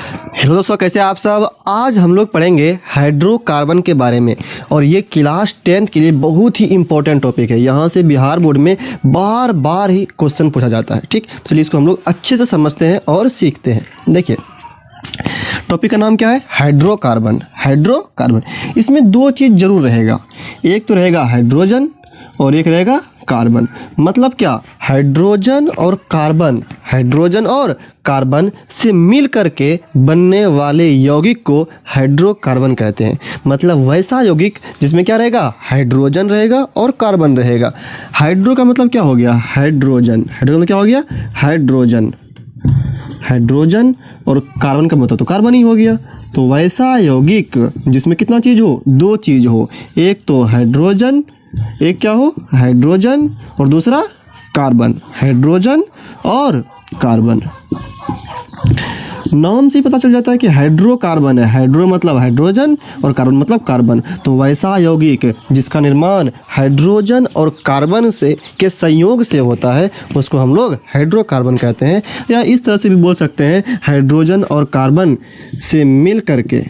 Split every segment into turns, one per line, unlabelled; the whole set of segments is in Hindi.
हेलो दोस्तों, कैसे आप सब। आज हम लोग पढ़ेंगे हाइड्रोकार्बन के बारे में और ये क्लास 10th के लिए बहुत ही इंपॉर्टेंट टॉपिक है। यहाँ से बिहार बोर्ड में बार बार ही क्वेश्चन पूछा जाता है। ठीक, तो चलिए इसको हम लोग अच्छे से समझते हैं और सीखते हैं। देखिए टॉपिक का नाम क्या है, हाइड्रोकार्बन। हाइड्रोकार्बन इसमें दो चीज़ जरूर रहेगा, एक तो रहेगा हाइड्रोजन और एक रहेगा कार्बन। मतलब क्या, हाइड्रोजन और कार्बन से मिल करके बनने वाले यौगिक को हाइड्रोकार्बन कहते हैं। मतलब वैसा यौगिक जिसमें क्या रहेगा, हाइड्रोजन रहेगा और कार्बन रहेगा। हाइड्रो का मतलब क्या हो गया, हाइड्रोजन। हाइड्रोजन क्या हो गया, हाइड्रोजन और कार्बन का मतलब तो कार्बन ही हो गया। तो वैसा यौगिक जिसमें कितना चीज़ हो, दो चीज़ हो, एक तो हाइड्रोजन, एक क्या हो, हाइड्रोजन और दूसरा कार्बन। हाइड्रोजन और कार्बन नाम से ही पता चल जाता है कि हाइड्रोकार्बन है। हाइड्रो मतलब हाइड्रोजन और कार्बन मतलब कार्बन। तो वैसा यौगिक जिसका निर्माण हाइड्रोजन और कार्बन से के संयोग से होता है उसको हम लोग हाइड्रोकार्बन कहते हैं। या इस तरह से भी बोल सकते हैं, हाइड्रोजन और कार्बन से मिल करके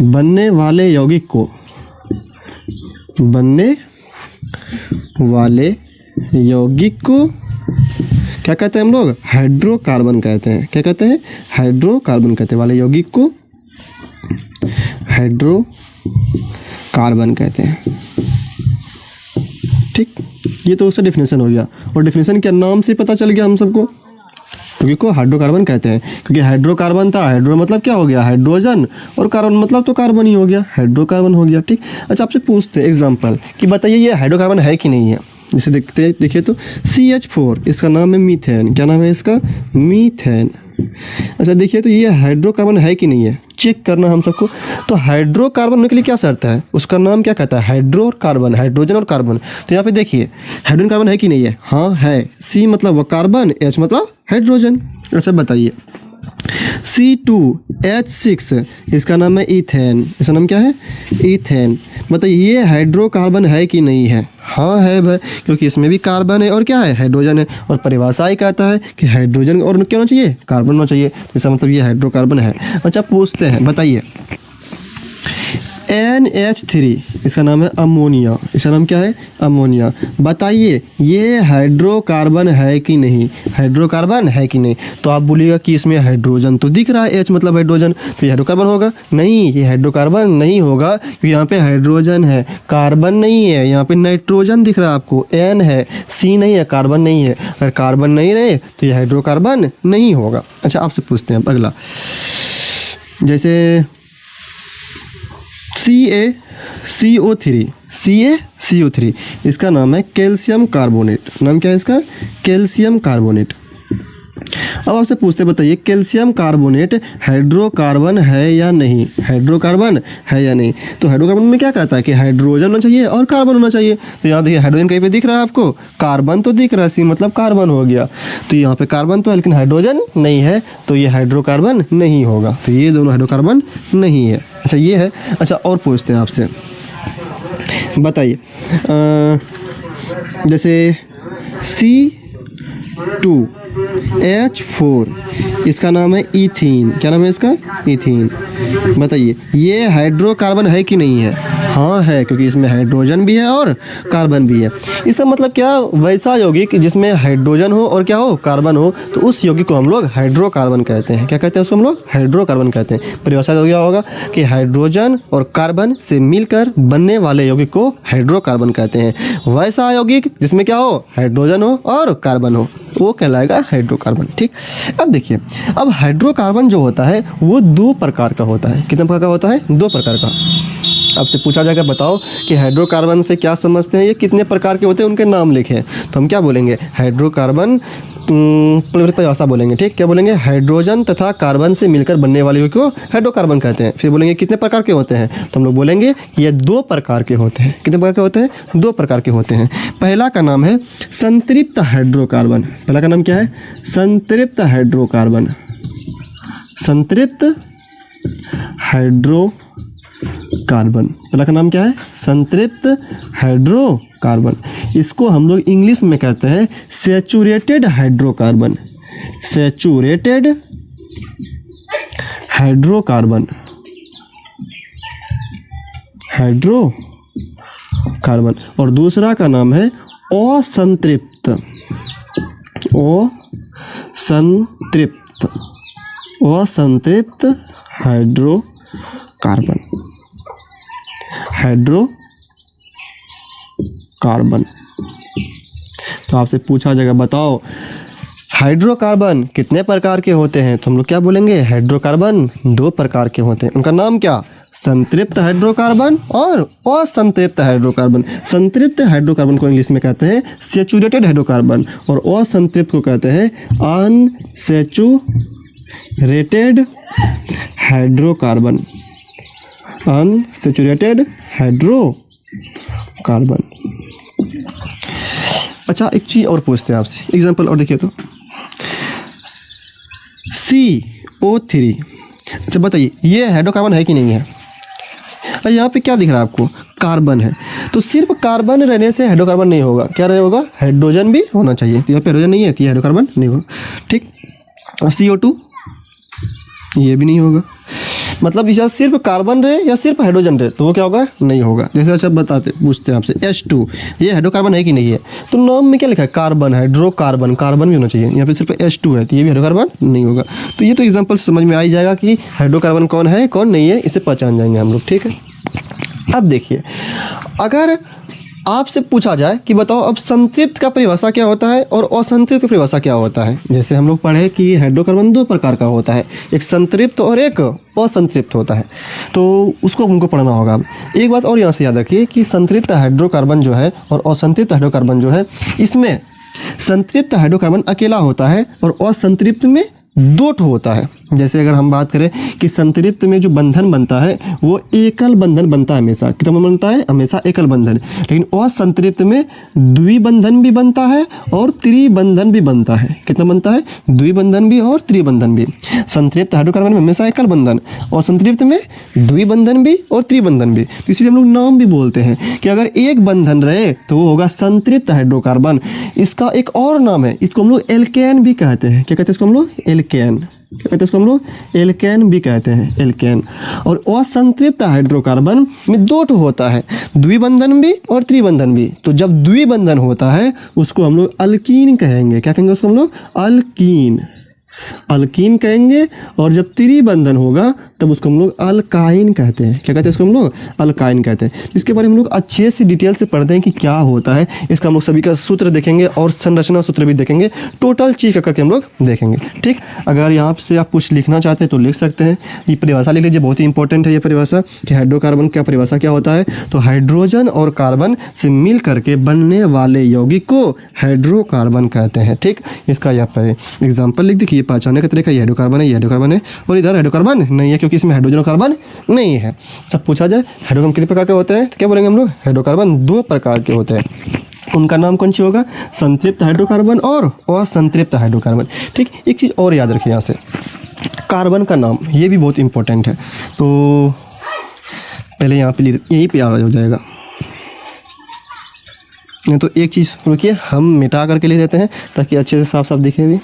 बनने वाले यौगिक को क्या कहते हैं हम लोग, हाइड्रोकार्बन कहते हैं। क्या कहते हैं, हाइड्रोकार्बन कहते हैं। वाले यौगिक को हाइड्रोकार्बन कहते हैं। ठीक, ये तो उसका डेफिनेशन हो गया। और डेफिनेशन के नाम से पता चल गया हम सबको, क्योंकि को हाइड्रोकार्बन कहते हैं। क्योंकि हाइड्रोकार्बन था, हाइड्रो मतलब क्या हो गया, हाइड्रोजन, और कार्बन मतलब तो कार्बन ही हो गया, हाइड्रोकार्बन हो गया। ठीक, अच्छा आपसे पूछते हैं एग्जांपल कि बताइए ये हाइड्रोकार्बन है कि नहीं है। जैसे देखिए तो CH4 इसका नाम है मीथेन। क्या नाम है इसका, मीथेन। अच्छा देखिए तो ये हाइड्रोकार्बन है कि नहीं है, चेक करना हम सबको। तो हाइड्रोकार्बन होने के लिए क्या शर्त है, उसका नाम क्या कहता है, हाइड्रो और कार्बन, हाइड्रोजन और कार्बन। तो यहाँ पे देखिए हाइड्रोजन कार्बन है कि नहीं है, हाँ है। C मतलब वो कार्बन, H मतलब हाइड्रोजन। अच्छा बताइए C2H6 इसका नाम है इथेन। इसका नाम क्या है, इथेन। बताइए ये हाइड्रोकार्बन है कि नहीं है, हाँ है भाई, क्योंकि इसमें भी कार्बन है और क्या है, हाइड्रोजन है। और परिभाषा ही कहता है कि हाइड्रोजन और क्या होना चाहिए, कार्बन होना चाहिए। तो इसका मतलब ये हाइड्रोकार्बन है। अच्छा पूछते हैं, बताइए NH3 इसका नाम है अमोनिया। इसका नाम क्या है, अमोनिया। बताइए ये हाइड्रोकार्बन है कि नहीं, हाइड्रोकार्बन है कि नहीं। तो आप बोलिएगा कि इसमें हाइड्रोजन तो दिख रहा है, H मतलब हाइड्रोजन, तो ये हाइड्रोकार्बन होगा। नहीं, ये हाइड्रोकार्बन नहीं होगा, क्योंकि यहाँ पे हाइड्रोजन है, कार्बन नहीं है। यहाँ पे नाइट्रोजन दिख रहा है आपको, N है, C नहीं है, कार्बन नहीं है। अगर कार्बन नहीं रहे तो ये हाइड्रोकार्बन नहीं होगा। अच्छा आपसे पूछते हैं अगला, जैसे CaCO3 इसका नाम है कैल्शियम कार्बोनेट। नाम क्या है इसका, कैल्शियम कार्बोनेट। अब आपसे पूछते बताइए कैल्शियम कार्बोनेट हाइड्रोकार्बन है या नहीं, हाइड्रोकार्बन है या नहीं। तो हाइड्रोकार्बन में क्या कहता है कि हाइड्रोजन होना चाहिए और कार्बन होना चाहिए। तो यहाँ देखिए हाइड्रोजन कहीं पे दिख रहा है आपको, कार्बन तो दिख रहा है, C मतलब कार्बन हो गया। तो यहाँ पे कार्बन तो है लेकिन हाइड्रोजन नहीं है, तो ये हाइड्रोकार्बन नहीं होगा। तो ये दोनों हाइड्रोकार्बन नहीं है। अच्छा ये है। अच्छा और पूछते हैं आपसे, बताइए जैसे C2H4 इसका नाम है इथीन। क्या नाम है इसका, इथीन। बताइए ये हाइड्रोकार्बन है कि नहीं है, हाँ है, क्योंकि इसमें हाइड्रोजन भी है और कार्बन भी है। इसका मतलब क्या, वैसा यौगिक जिसमें हाइड्रोजन हो और क्या हो, कार्बन हो, तो उस यौगिक को हम लोग हाइड्रोकार्बन कहते हैं। क्या कहते हैं उसको हम लोग, हाइड्रोकार्बन कहते हैं। परिभाषा हो गया होगा कि हाइड्रोजन और कार्बन से मिलकर बनने वाले यौगिक को हाइड्रोकार्बन कहते हैं। वैसा यौगिक जिसमें क्या हो, हाइड्रोजन हो और कार्बन हो, वो कहलाएगा हाइड्रोकार्बन। ठीक, अब देखिए अब हाइड्रोकार्बन जो होता है वो दो प्रकार का होता है। कितने प्रकार का होता है, दो प्रकार का। आपसे पूछा जाएगा बताओ कि हाइड्रोकार्बन से क्या समझते हैं, ये कितने प्रकार के होते हैं, उनके नाम लिखें। तो हम क्या बोलेंगे, हाइड्रोकार्बन परिभाषा बोलेंगे। ठीक, क्या बोलेंगे, हाइड्रोजन तथा कार्बन से मिलकर बनने वाले को हाइड्रोकार्बन कहते हैं। फिर बोलेंगे कितने प्रकार के होते हैं, तो हम लोग बोलेंगे ये दो प्रकार के होते हैं। कितने प्रकार के होते हैं, दो प्रकार के होते हैं। पहला का नाम है संतृप्त हाइड्रोकार्बन। पहला का नाम क्या है, संतृप्त हाइड्रोकार्बन। संतृप्त हाइड्रोकार्बन, पहला का नाम क्या है, संतृप्त हाइड्रोकार्बन। कार्बन। इसको हम लोग इंग्लिश में कहते हैं saturated hydrocarbon. Saturated hydrocarbon, hydrocarbon. और दूसरा का नाम है असंतृप्त, असंतृप्त, असंतृप्त हाइड्रोकार्बन, हाइड्रोकार्बन। तो आपसे पूछा जाएगा बताओ हाइड्रोकार्बन कितने प्रकार के होते हैं, तो हम लोग क्या बोलेंगे, हाइड्रोकार्बन 2 प्रकार के होते हैं। उनका नाम क्या, संतृप्त हाइड्रोकार्बन और असंतृप्त हाइड्रोकार्बन। संतृप्त हाइड्रोकार्बन को इंग्लिश में कहते हैं सैचुरेटेड हाइड्रोकार्बन और असंतृप्त को कहते हैं अनसैचुरेटेड हाइड्रोकार्बन, अनसैचुरेटेड हाइड्रोकार्बन। अच्छा एक चीज़ और पूछते हैं आपसे, एग्जांपल और देखिए तो CO3। अच्छा बताइए ये हाइड्रोकार्बन है कि नहीं है। यहाँ पे क्या दिख रहा है आपको, कार्बन है। तो सिर्फ कार्बन रहने से हाइड्रोकार्बन नहीं होगा, क्या होगा, हाइड्रोजन भी होना चाहिए। तो यहाँ पे हाइड्रोजन नहीं है तो ये हाइड्रोकार्बन नहीं होगा, ठीक। CO2 ये भी नहीं होगा। मतलब या सिर्फ कार्बन रहे या सिर्फ हाइड्रोजन रहे तो वो क्या होगा, नहीं होगा। जैसे अच्छा बताते पूछते हैं आपसे H2 ये हाइड्रोकार्बन है कि नहीं है, तो नाम में क्या लिखा है, कार्बन, हाइड्रोकार्बन, कार्बन भी होना चाहिए। यहाँ पे सिर्फ H2 है तो ये भी हाइड्रोकार्बन नहीं होगा। तो ये तो एग्जांपल समझ में आ ही जाएगा कि हाइड्रोकार्बन कौन है कौन नहीं है, इसे पहचान जाएंगे हम लोग, ठीक है। अब देखिए अगर आपसे पूछा जाए कि बताओ अब संतृप्त का परिभाषा क्या होता है और असंतृप्त का परिभाषा क्या होता है। जैसे हम लोग पढ़े कि हाइड्रोकार्बन 2 प्रकार का होता है, एक संतृप्त और एक असंतृप्त होता है, तो उसको हमको पढ़ना होगा। अब एक बात और यहाँ से याद रखिए कि संतृप्त हाइड्रोकार्बन जो है और असंतृप्त हाइड्रोकार्बन जो है, इसमें संतृप्त हाइड्रोकार्बन अकेला होता है और असंतृप्त में 2 ठो होता है। जैसे अगर हम बात करें कि संतृप्त में जो बंधन बनता है वो एकल बंधन बनता है हमेशा, कितना बनता है, हमेशा एकल बंधन। लेकिन असंतृप्त में द्विबंधन भी बनता है और त्रिबंधन भी बनता है। कितना बनता है, द्विबंधन भी और त्रिबंधन भी। संतृप्त हाइड्रोकार्बन में हमेशा एकल बंधन और संतृप्त में द्विबंधन भी और त्रिबंधन भी। तो इसलिए हम लोग नाम भी बोलते हैं कि अगर एक बंधन रहे तो वो होगा संतृप्त हाइड्रोकार्बन। इसका एक और नाम है, इसको हम लोग एल्केन भी कहते हैं। क्या कहते हैं इसको हम लोग, एल्केन। क्या कहते हैं इसको हम लोग, एल्केन भी कहते हैं, एल्केन। और असंतृप्त हाइड्रोकार्बन में 2 ठो होता है, द्विबंधन भी और त्रिबंधन भी। तो जब द्विबंधन होता है उसको हम लोग अल्कीन कहेंगे। क्या कहेंगे उसको हम लोग, अल्कीन, अल्कीन कहेंगे। और जब त्रिबंधन होगा तब उसको हम लोग अल्काइन कहते हैं। क्या कहते हैं इसको हम लोग, अल्काइन कहते हैं। इसके बारे में हम लोग अच्छे से डिटेल से पढ़ते हैं कि क्या होता है। इसका हम लोग सभी का सूत्र देखेंगे और संरचना सूत्र भी देखेंगे, टोटल चीज करके हम लोग देखेंगे, ठीक। अगर यहाँ से आप कुछ लिखना चाहते हैं तो लिख सकते हैं। ये परिभाषा लिख लीजिए, बहुत ही इंपॉर्टेंट है ये परिभाषा कि हाइड्रोकार्बन क्या परिभाषा क्या होता है। तो हाइड्रोजन और कार्बन से मिल करके बनने वाले यौगिक को हाइड्रोकार्बन कहते हैं, ठीक। इसका यहाँ पर एग्जाम्पल लिख देखिए, पहचानने का तरीका, ये हाइड्रोकार्बन है, ये हाइड्रोकार्बन है, और इधर हाइड्रोकार्बन नहीं है क्योंकि इसमें हाइड्रोजन और कार्बन नहीं है। सब पूछा जाए हाइड्रोकार्बन कितने प्रकार के होते हैं तो क्या बोलेंगे हम लोग, हाइड्रोकार्बन 2 प्रकार के होते हैं। उनका नाम कौन सी होगा, संतृप्त हाइड्रोकार्बन और असंतृप्त हाइड्रोकार्बन, ठीक। एक चीज़ और याद रखिए यहाँ से, कार्बन का नाम ये भी बहुत इंपॉर्टेंट है। तो पहले यहाँ पे यहीं पे याद हो जाएगा, नहीं तो एक चीज़ रुकिए हम मिटा करके ले देते हैं ताकि अच्छे से साफ साफ दिखे भी।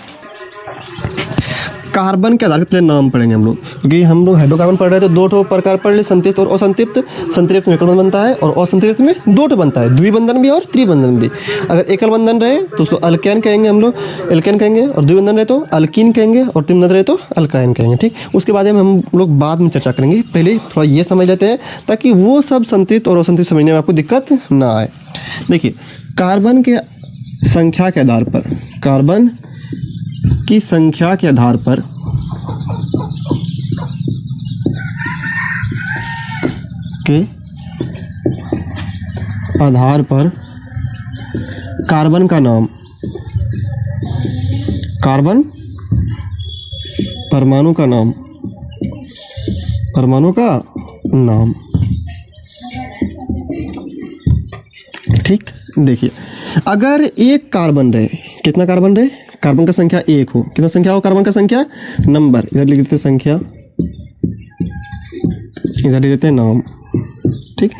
कार्बन के आधार पर पहले नाम पढ़ेंगे हम लोग, क्योंकि हम लोग हाइड्रोकार्बन पढ़ रहे थे, 2 ठो प्रकार पढ़ ले, संतृप्त और असंतृप्त। संतृप्त में एकल बंधन बनता है और असंतृप्त में 2 ठो बनता है, द्विबंधन भी और त्रिबंधन भी। अगर एकल बंधन रहे तो उसको अल्केन कहेंगे हम लोग, एल्केन कहेंगे, और द्विबंधन रहे तो अल्कीन कहेंगे, और त्रिबंधन रहे तो अल्काइन कहेंगे, ठीक। उसके बाद में हम लोग बाद में चर्चा करेंगे, पहले थोड़ा ये समझ लेते हैं ताकि वो सब संतृप्त और असंतृप्त समझने में आपको दिक्कत ना आए। देखिए कार्बन के संख्या के आधार पर, कार्बन की संख्या के आधार पर कार्बन का नाम, कार्बन परमाणु का नाम, परमाणु का नाम, ठीक। देखिए अगर एक कार्बन रहे, कितना कार्बन रहे, कार्बन का संख्या 1 हो, कितना संख्या हो कार्बन का संख्या, नंबर, इधर लिख देते संख्या, इधर लिख देते नाम, ठीक।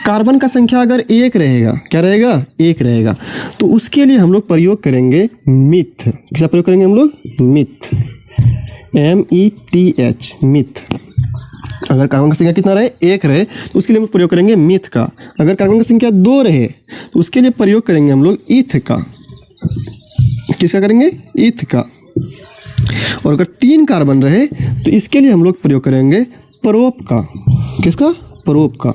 कार्बन का संख्या अगर एक रहेगा, क्या रहेगा, एक रहेगा, तो उसके लिए हम लोग प्रयोग करेंगे मिथ। किसका प्रयोग करेंगे हम लोग, मिथ, METH, मिथ। अगर कार्बन की संख्या कितना रहे, एक रहे, तो उसके लिए हम प्रयोग करेंगे मिथ का। अगर कार्बन की संख्या 2 रहे तो उसके लिए प्रयोग करेंगे हम लोग ईथ का। किसका करेंगे, ईथ का। और अगर 3 कार्बन रहे तो इसके लिए हम लोग प्रयोग करेंगे प्रोप का। किसका, प्रोप का,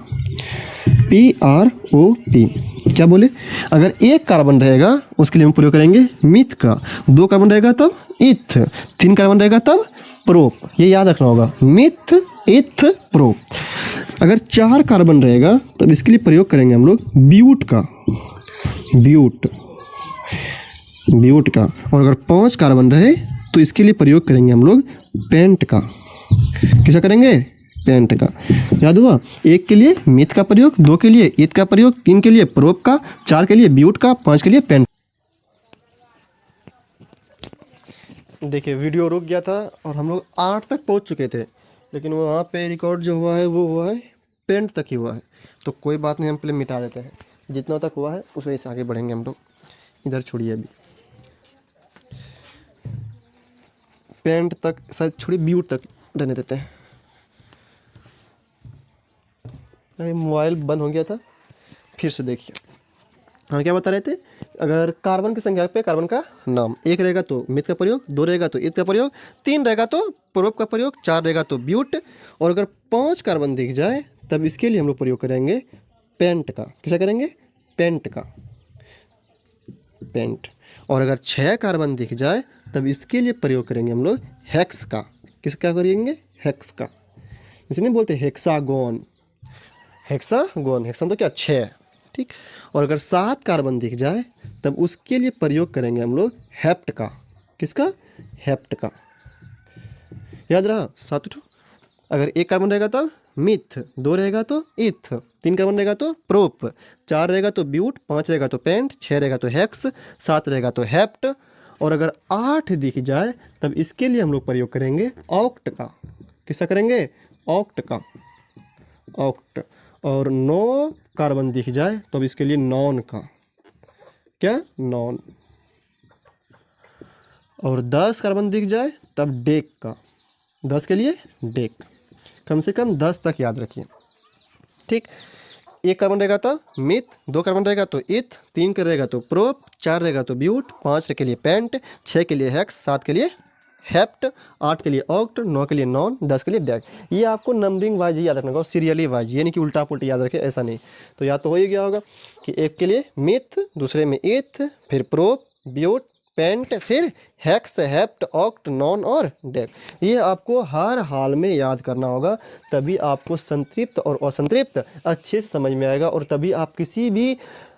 PROP। क्या बोले, अगर 1 कार्बन रहेगा उसके लिए हम प्रयोग करेंगे मिथ का, 2 कार्बन रहेगा तब ईथ, 3 कार्बन रहेगा तब प्रोप। ये याद रखना होगा, मिथ, ईथ, प्रोप। अगर 4 कार्बन रहेगा तब इसके लिए प्रयोग करेंगे हम लोग ब्यूट का, ब्यूट का। और अगर 5 कार्बन रहे तो इसके लिए प्रयोग करेंगे हम लोग पेंट का। किसा करेंगे, पेंट का। याद हुआ, 1 के लिए मिथ का प्रयोग, 2 के लिए ईथ का प्रयोग, 3 के लिए प्रोप का, 4 के लिए ब्यूट का, 5 के लिए पेंट। देखिए वीडियो रुक गया था और हम लोग 8 तक पहुंच चुके थे, लेकिन वहाँ पे रिकॉर्ड जो हुआ है वो हुआ है पेंट तक ही हुआ है। तो कोई बात नहीं, हम पहले मिटा देते हैं। जितना तक हुआ है उस वजह से आगे बढ़ेंगे हम लोग। इधर छोड़िए, अभी पेंट तक शायद छोड़िए, ब्यूट तक रहने देते हैं। मोबाइल बंद हो गया था, फिर से देखिए। हम क्या बता रहे थे, अगर कार्बन की संख्या पे कार्बन का नाम, 1 रहेगा तो मिथ का प्रयोग, 2 रहेगा तो ईथ का प्रयोग, 3 रहेगा तो प्रोप का प्रयोग, 4 रहेगा तो ब्यूट, और अगर 5 कार्बन दिख जाए तब इसके लिए हम लोग प्रयोग करेंगे पेंट का। किसा करेंगे, पेंट का, पेंट। और अगर 6 कार्बन दिख जाए तब इसके लिए प्रयोग करेंगे हम लोग हेक्स का। किसका करेंगे, हेक्स का। इसे नहीं बोलते हेक्सागोन, हेक्सागोन, हेक्सागोन तो क्या, 6, ठीक। और अगर 7 कार्बन दिख जाए तब उसके लिए प्रयोग करेंगे हम लोग हेप्ट का। किसका, हेप्ट का। याद रहा, 7 ठो। अगर 1 कार्बन रहेगा तब मिथ, 2 रहेगा तो ईथ, 3 कार्बन रहेगा तो प्रोप, 4 रहेगा तो ब्यूट, 5 रहेगा तो पेंट, 6 रहेगा तो हेक्स, 7 रहेगा तो हेप्ट। और अगर 8 दिख जाए तब इसके लिए हम लोग प्रयोग करेंगे ऑक्ट का। किसका करेंगे, ऑक्ट का, ऑक्ट। और 9 कार्बन दिख जाए तब इसके लिए नॉन का। क्या, नॉन। और 10 कार्बन दिख जाए तब डेक का। 10 के लिए डेक। कम से कम 10 तक याद रखिए, ठीक। 1 कार्बन रहेगा तो मिथ, 2 कार्बन रहेगा तो ईथ, 3 का रहेगा तो प्रोप, 4 रहेगा तो ब्यूट, 5 के लिए पेंट, 6 के लिए हेक्स, 7 के लिए हेप्ट, 8 के लिए ऑक्ट, 9 के लिए नॉन, 10 के लिए डेक। ये आपको नंबरिंग वाइज याद रखना होगा, सीरियली वाइज, ये नहीं कि उल्टा पुल्टा याद रखे, ऐसा नहीं। तो याद तो हो ही गया होगा कि 1 के लिए मिथ, दूसरे में ईथ, फिर प्रोप, ब्यूट, पेंट, फिर हेक्स, हेप्ट, ऑक्ट, नॉन और डेक। ये आपको हर हाल में याद करना होगा, तभी आपको संतृप्त और असंतृप्त अच्छे से समझ में आएगा, और तभी आप किसी भी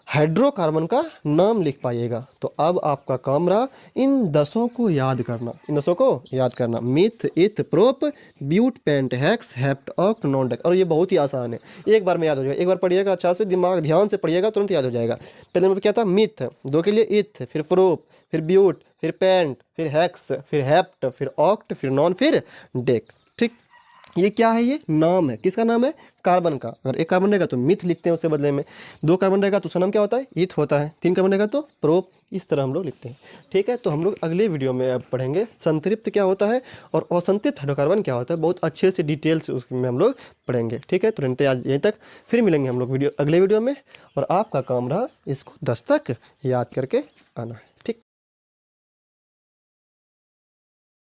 हाइड्रोकार्बन का नाम लिख पाइएगा। तो अब आपका काम रहा इन 10 को याद करना, इन 10 को याद करना, meth, eth, prop, but, pent, hex, hept, oct, non, dec. और ये बहुत ही आसान है, एक बार में याद हो जाएगा। एक बार पढ़िएगा अच्छा से, दिमाग ध्यान से पढ़िएगा, तुरंत याद हो जाएगा। पहले नंबर क्या था, मिथ, 2 के लिए ईथ, फिर प्रोप, फिर ब्यूट, फिर पेंट, फिर हेक्स, फिर हेप्ट, फिर ऑक्ट, फिर नॉन, फिर डेक, ठीक। ये क्या है, ये नाम है। किसका नाम है, कार्बन का। अगर 1 कार्बन रहेगा तो मिथ लिखते हैं उसके बदले में, 2 कार्बन रहेगा तो उसका नाम क्या होता है, ईथ होता है, 3 कार्बन रहेगा तो प्रोप। इस तरह हम लोग लिखते हैं, ठीक है। तो हम लोग अगले वीडियो में अब पढ़ेंगे संतृप्त क्या होता है और असंतृप्त हाइड्रोकार्बन क्या होता है, बहुत अच्छे से डिटेल से उसमें हम लोग पढ़ेंगे, ठीक है। तुरंत आज यहीं तक, फिर मिलेंगे हम लोग अगले वीडियो में। और आपका काम रहा इसको 10 तक याद करके आना है।